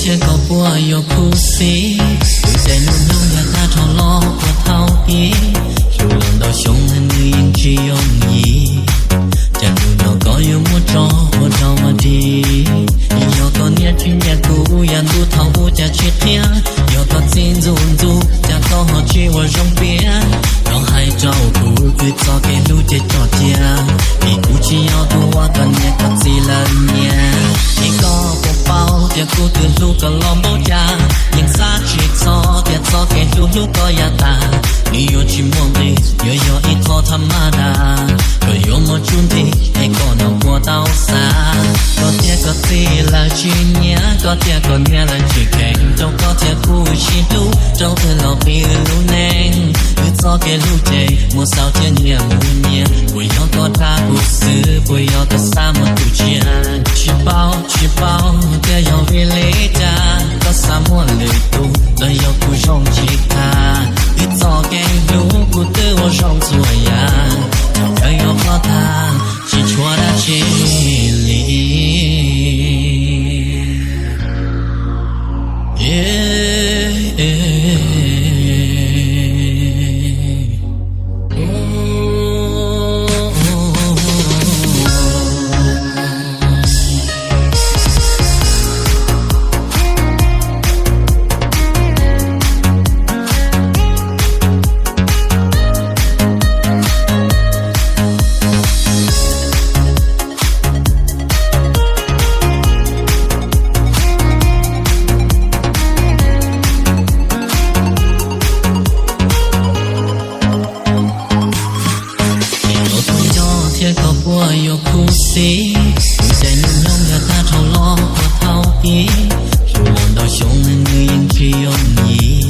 天高不有苦心，在路中的大潮落过逃避，有人到胸的女人只有你，假如no có yêu một trò mà đi, yêu có nhẹ chỉ nhẹ cũ yên du thao u cha chết thia, yêu có xin dùn du, cha có họ chỉ vào trong bia, có hai trâu cũ cứ cho cái lũ chết trò chia, vì cũ chỉ yêu tu qua cần nhẹ có gì lần nhẹ, chỉ có một bao tiền cũ từ lũ có lo bao cha, nhưng xa chỉ cho cái lũ có ya ta, yêu chỉ muốn đi, yêu ít thôi tham đa, có yêu một chút thì hay còn nào qua tao xa, có thể có gì là chỉ nhớ, có thể còn nghe là chỉ khen, đâu có thể cũ chỉ tu, đâu thể lo bị lũ nén, cứ cho cái lũ chạy, một sao thiên nhẹ mù nhẹ, bùi yêu có tha bùi sư, bùi yêu có xa một tu chia, chỉ bao, để yêu vì lý cha, có xa một lời tu, đời yêu cũ trong chỉ tha, cứ cho cái lũ cũ tư vào trong ruồi ya, đời yêu có tha, chỉ chúa đã chỉ lý. Thiên có bùa yêu khu xí, sẽ nung nhông nhà ta trâu lo của thao ý, dù lòng đau sống nên người yên chỉ yêu nhỉ,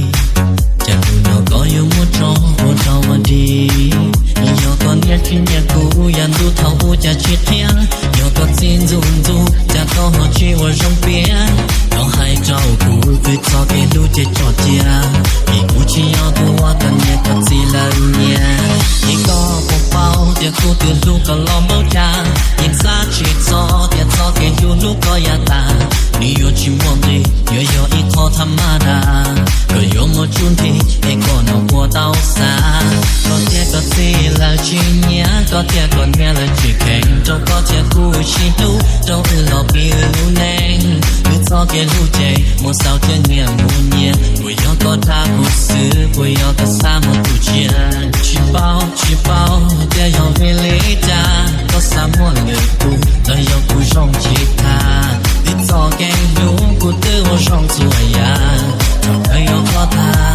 chẳng dù nào có yêu một trâu mà đi, yêu con nhé chỉ nhé cũ yên du thao u cha chết thiên, yêu con xin dùn du, cha có họ chỉ vào trong bia, có hai trâu cũ cứ cho cái lũ chết trò chia, vì cũ chỉ yêu tu qua cần nhé cần gì lần nhé, chỉ có một bao tiền cũ từ lúc có lo bao cha, nhưng xa chỉ cho tiền cho cái lúc có ya ta, yêu chỉ muốn đi, yêu ít thôi tham đa, có yêu một chút thì hay còn nào qua tao xa, có thể có gì là chỉ nhớ, có thể còn nghe là chỉ khen, đâu có thể cũ chỉ tu, đâu thể lo bị lũ nén, cứ cho cái lũ chạy, một sao thiên nhẹ mù nhẹ, bùi yêu có tha bùi sư, bùi yêu có xa một tu chia, chỉ bao, để yêu vì lý cha, có xa một người cũ, đời yêu cũ trong chỉ tha, đi cho cái lũ cũ tư vào trong ruồi ya, đời yêu có tha.